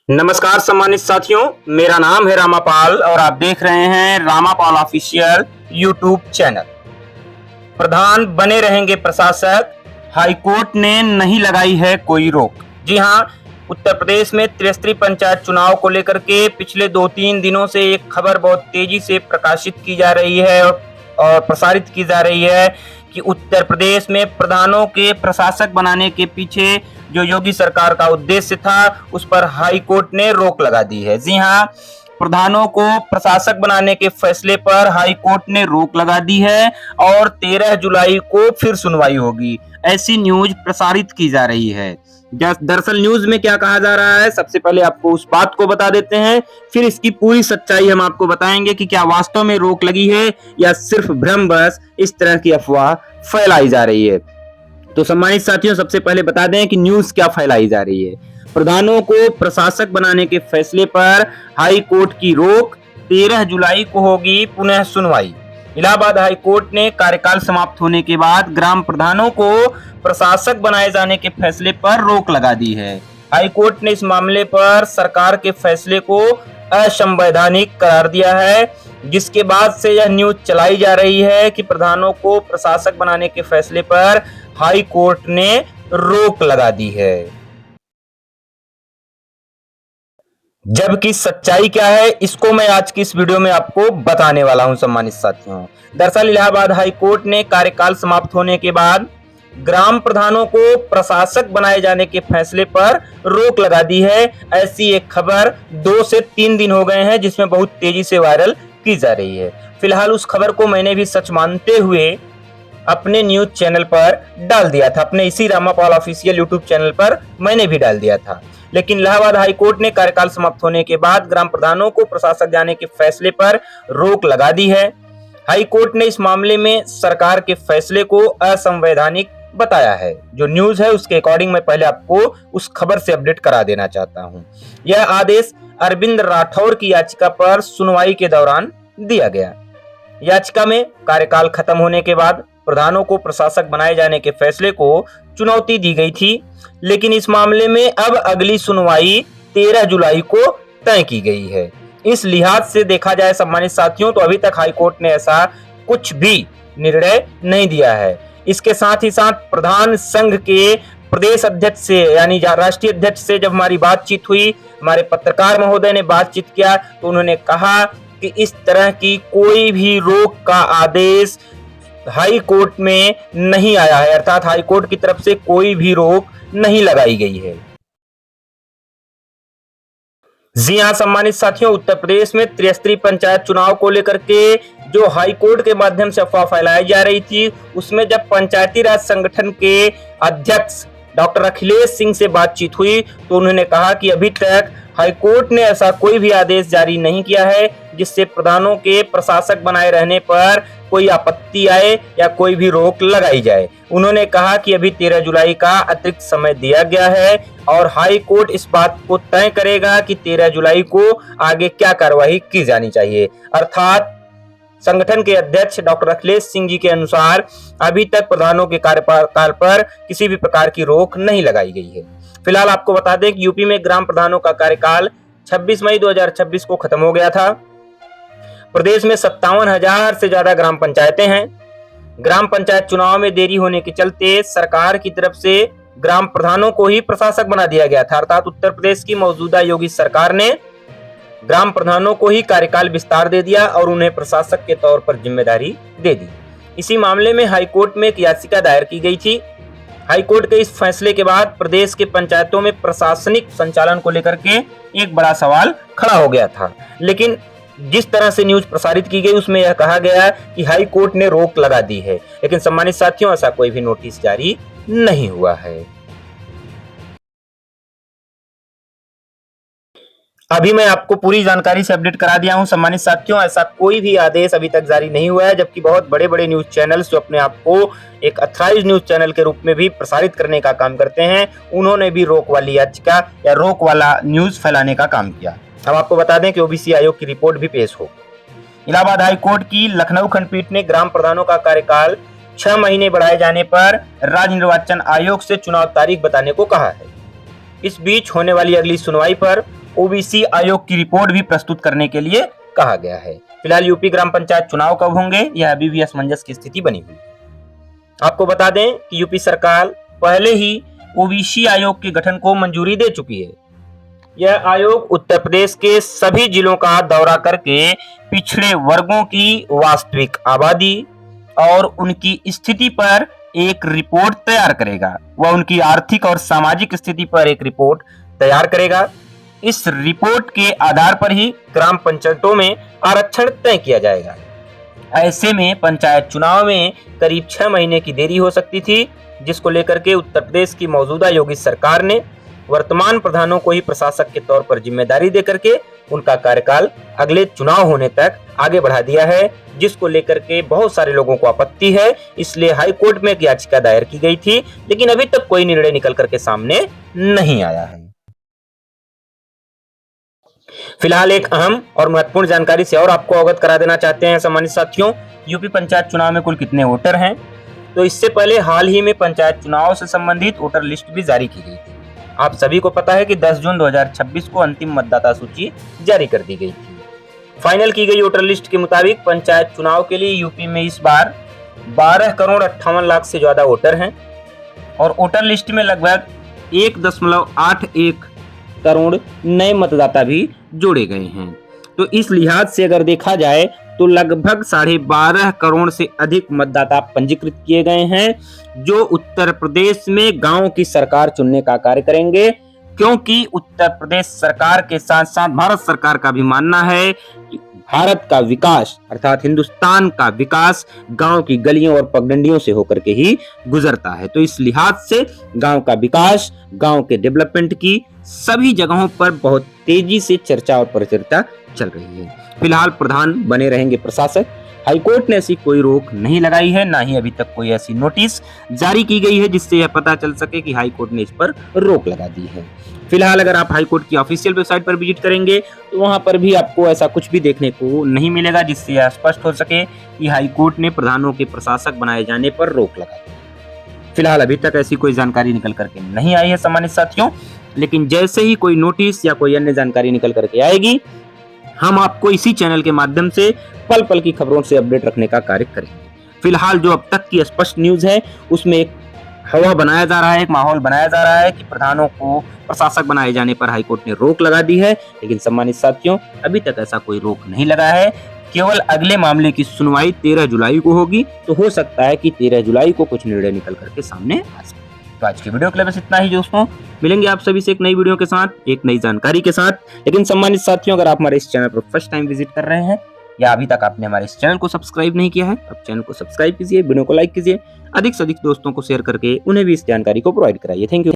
नमस्कार सम्मानित साथियों, मेरा नाम है रामापाल और आप देख रहे हैं रामापाल ऑफिशियल यूट्यूब चैनल। प्रधान बने रहेंगे प्रशासक, हाईकोर्ट ने नहीं लगाई है कोई रोक। जी हां, उत्तर प्रदेश में त्रिस्तरीय पंचायत चुनाव को लेकर के पिछले 2-3 दिनों से एक खबर बहुत तेजी से प्रकाशित की जा रही है और प्रसारित की जा रही है कि उत्तर प्रदेश में प्रधानों के प्रशासक बनाने के पीछे जो योगी सरकार का उद्देश्य था, उस पर हाई कोर्ट ने रोक लगा दी है। जी हां, प्रधानों को प्रशासक बनाने के फैसले पर हाई कोर्ट ने रोक लगा दी है और 13 जुलाई को फिर सुनवाई होगी, ऐसी न्यूज प्रसारित की जा रही है। दरअसल न्यूज में क्या कहा जा रहा है, सबसे पहले आपको उस बात को बता देते हैं, फिर इसकी पूरी सच्चाई हम आपको बताएंगे कि क्या वास्तव में रोक लगी है या सिर्फ भ्रमवश इस तरह की अफवाह फैलाई जा रही है। तो सम्मानित साथियों, सबसे पहले बता दें कि न्यूज क्या फैलाई जा रही है। प्रधानों को प्रशासक बनाने के फैसले पर हाई कोर्ट की रोक, 13 जुलाई को होगी पुनः सुनवाई। इलाहाबाद हाई कोर्ट ने कार्यकाल समाप्त होने के बाद ग्राम प्रधानों को प्रशासक बनाए जाने के फैसले पर रोक लगा दी है। हाई कोर्ट ने इस मामले पर सरकार के फैसले को असंवैधानिक करार दिया है, जिसके बाद से यह न्यूज चलाई जा रही है कि प्रधानों को प्रशासक बनाने के फैसले पर हाई कोर्ट ने रोक लगा दी है। जबकि सच्चाई क्या है, इसको मैं आज की इस वीडियो में आपको बताने वाला हूं सम्मानित साथियों। दरअसल इलाहाबाद हाई कोर्ट ने कार्यकाल समाप्त होने के बाद ग्राम प्रधानों को प्रशासक बनाए जाने के फैसले पर रोक लगा दी है। ऐसी एक खबर 2 से 3 दिन हो गए हैं, जिसमें बहुत तेजी से वायरल की जा रही है। फिलहाल उस खबर को मैंने भी सच मानते हुए अपने न्यूज चैनल पर डाल दिया था, अपने इसी रामापाल ऑफिशियल यूट्यूब चैनल पर मैंने भी डाल दिया था। लेकिन इलाहाबाद हाई कोर्ट ने कार्यकाल समाप्त होने के बाद ग्राम प्रधानों को प्रशासक जाने के फैसले पर रोक लगा दी है। हाई कोर्ट ने इस मामले में सरकार के फैसले को असंवैधानिक बताया है। जो न्यूज है उसके अकॉर्डिंग मैं पहले आपको उस खबर से अपडेट करा देना चाहता हूं। यह आदेश अरविंद राठौर की याचिका पर सुनवाई के दौरान दिया गया। याचिका में कार्यकाल खत्म होने के बाद प्रधानों को प्रशासक बनाए जाने के फैसले को चुनौती दी गई थी, लेकिन इस मामले में अब अगली सुनवाई 13 जुलाई को तय की गई है। इस लिहाज से देखा जाए सम्मानित साथियों, तो अभी तक हाई कोर्ट ने ऐसा कुछ भी निर्णय नहीं दिया है। इसके साथ ही साथ प्रधान संघ के प्रदेश अध्यक्ष से यानी राष्ट्रीय अध्यक्ष से जब हमारी बातचीत हुई, हमारे पत्रकार महोदय ने बातचीत किया, तो उन्होंने कहा कि इस तरह की कोई भी रोक का आदेश हाई कोर्ट में नहीं आया है, अर्थात हाई कोर्ट की तरफ से कोई भी रोक नहीं लगाई गई है। जी हां सम्मानित साथियों, उत्तर प्रदेश में त्रिस्तरीय पंचायत चुनाव को लेकर के जो हाई कोर्ट के माध्यम से अफवाह फैलाई जा रही थी, उसमें जब पंचायती राज संगठन के अध्यक्ष डॉक्टर अखिलेश सिंह से बातचीत हुई, तो उन्होंने कहा कि अभी तक हाई कोर्ट ने ऐसा कोई भी आदेश जारी नहीं किया है जिससे प्रधानों के प्रशासक बनाए रहने पर कोई आपत्ति आए या कोई भी रोक लगाई जाए। उन्होंने कहा कि अभी 13 जुलाई का अतिरिक्त समय दिया गया है और हाई कोर्ट इस बात को तय करेगा कि 13 जुलाई को आगे क्या कार्रवाई की जानी चाहिए। अर्थात संगठन के अध्यक्ष डॉक्टर अखिलेश सिंह जी के अनुसार अभी तक प्रधानों के कार्यकाल पर किसी भी प्रकार की रोक नहीं लगाई गई है। फिलहाल आपको बता दें कि यूपी में ग्राम प्रधानों का कार्यकाल 26 मई 2026 को खत्म हो गया था। प्रदेश में 57,000 से ज्यादा ग्राम पंचायतें हैं। ग्राम पंचायत चुनाव में देरी होने के चलते सरकार की तरफ से ग्राम प्रधानों को ही प्रशासक बना दिया गया था, अर्थात उत्तर प्रदेश की मौजूदा योगी सरकार ने ग्राम प्रधानों को ही कार्यकाल विस्तार दे दिया और उन्हें प्रशासक के तौर पर जिम्मेदारी दे दी। इसी मामले में हाईकोर्ट में एक याचिका दायर की गई थी। हाईकोर्ट के इस फैसले के बाद प्रदेश के पंचायतों में प्रशासनिक संचालन को लेकर के एक बड़ा सवाल खड़ा हो गया था, लेकिन जिस तरह से न्यूज प्रसारित की गई उसमें यह कहा गया कि हाई कोर्ट ने रोक लगा दी है, लेकिन सम्मानित साथियों ऐसा कोई भी नोटिस जारी नहीं हुआ है। अभी मैं आपको पूरी जानकारी से अपडेट करा दिया हूं सम्मानित साथियों, ऐसा कोई भी आदेश अभी तक जारी नहीं हुआ है, जबकि बहुत बड़े बड़े न्यूज चैनल्स जो अपने आप को एक अथॉराइज्ड न्यूज चैनल के रूप में भी प्रसारित करने का काम करते हैं, उन्होंने भी रोक वाली याचिका या रोक वाला न्यूज फैलाने का काम किया। हम आपको बता दें कि ओबीसी आयोग की रिपोर्ट भी पेश हो। इलाहाबाद हाई कोर्ट की लखनऊ खंडपीठ ने ग्राम प्रधानों का कार्यकाल 6 महीने बढ़ाए जाने पर राज्य निर्वाचन आयोग से चुनाव तारीख बताने को कहा है। इस बीच होने वाली अगली सुनवाई पर ओबीसी आयोग की रिपोर्ट भी प्रस्तुत करने के लिए कहा गया है। फिलहाल यूपी ग्राम पंचायत चुनाव कब होंगे, यह अभी भी असमंजस की स्थिति बनी हुई है। आपको बता दें कि यूपी सरकार पहले ही ओबीसी आयोग के गठन को मंजूरी दे चुकी है। यह आयोग उत्तर प्रदेश के सभी जिलों का दौरा करके पिछड़े वर्गों की वास्तविक आबादी और उनकी स्थिति पर एक रिपोर्ट तैयार करेगा। वह उनकी आर्थिक और सामाजिक स्थिति पर एक रिपोर्ट तैयार करेगा। इस रिपोर्ट के आधार पर ही ग्राम पंचायतों में आरक्षण तय किया जाएगा। ऐसे में पंचायत चुनाव में करीब 6 महीने की देरी हो सकती थी, जिसको लेकर के उत्तर प्रदेश की मौजूदा योगी सरकार ने वर्तमान प्रधानों को ही प्रशासक के तौर पर जिम्मेदारी देकर के उनका कार्यकाल अगले चुनाव होने तक आगे बढ़ा दिया है, जिसको लेकर के बहुत सारे लोगों को आपत्ति है। इसलिए हाई कोर्ट में एक याचिका दायर की गई थी, लेकिन अभी तक कोई निर्णय निकल करके सामने नहीं आया है। फिलहाल एक अहम और महत्वपूर्ण जानकारी से और आपको अवगत करा देना चाहते हैं सम्मानित साथियों, यूपी पंचायत चुनाव में कुल कितने वोटर हैं। तो इससे पहले हाल ही में पंचायत चुनाव से संबंधित वोटर लिस्ट भी जारी की गई थी। आप सभी को पता है कि 10 जून 2026 को अंतिम मतदाता सूची जारी कर दी गई थी। फाइनल की गई वोटर लिस्ट के मुताबिक पंचायत चुनाव के लिए यूपी में इस बार 12,58,00,000 से ज्यादा वोटर हैं और वोटर लिस्ट में लगभग 1.81 करोड़ नए मतदाता भी जोड़े गए हैं। तो इस लिहाज से अगर देखा जाए तो लगभग 12.5 करोड़ से अधिक मतदाता पंजीकृत किए गए हैं, जो उत्तर प्रदेश में गांव की सरकार चुनने का कार्य करेंगे। क्योंकि उत्तर प्रदेश सरकार के साथ साथ भारत सरकार का भी मानना है कि भारत का विकास अर्थात हिंदुस्तान का विकास गांव की गलियों और पगडंडियों से होकर के ही गुजरता है। तो इस लिहाज से गांव का विकास, गांव के डेवलपमेंट की सभी जगहों पर बहुत तेजी से चर्चा और परिचर्चा चल रही है। फिलहाल प्रधान बने रहेंगे प्रशासक। हाईकोर्ट ने ऐसी कोई रोक नहीं लगाई है, ना ही अभी तक कोई ऐसी नोटिस जारी की गई है जिससे यह पता चल सके कि हाईकोर्ट ने इस पर रोक लगा दी है। फिलहाल अगर आप हाईकोर्ट की ऑफिशियल वेबसाइट पर विजिट करेंगे तो वहां पर भी आपको ऐसा कुछ भी देखने को नहीं मिलेगा जिससे यह स्पष्ट हो सके कि हाईकोर्ट ने प्रधानों के प्रशासक बनाए जाने पर रोक लगा दी। फिलहाल अभी तक ऐसी कोई जानकारी निकल करके नहीं आई है सम्मानित साथियों, लेकिन जैसे ही कोई नोटिस या कोई अन्य जानकारी निकल करके आएगी, हम आपको इसी चैनल के माध्यम से पल पल की खबरों से अपडेट रखने का कार्य करेंगे। फिलहाल जो अब तक की स्पष्ट न्यूज है उसमें एक हवा बनाया जा रहा है, एक माहौल बनाया जा रहा है कि प्रधानों को प्रशासक बनाए जाने पर हाईकोर्ट ने रोक लगा दी है, लेकिन सम्मानित साथियों अभी तक ऐसा कोई रोक नहीं लगा है। केवल अगले मामले की सुनवाई 13 जुलाई को होगी, तो हो सकता है कि 13 जुलाई को कुछ निर्णय निकल करके सामने आ सके। तो आज की वीडियो के लिए बस इतना ही दोस्तों, मिलेंगे आप सभी से एक नई वीडियो के साथ, एक नई जानकारी के साथ। लेकिन सम्मानित साथियों, अगर आप हमारे इस चैनल पर फर्स्ट टाइम विजिट कर रहे हैं या अभी तक आपने हमारे इस चैनल को सब्सक्राइब नहीं किया है, अब चैनल को सब्सक्राइब कीजिए, वीडियो को लाइक कीजिए, अधिक से अधिक दोस्तों को शेयर करके उन्हें भी इस जानकारी को प्रोवाइड कराइए। Thank you.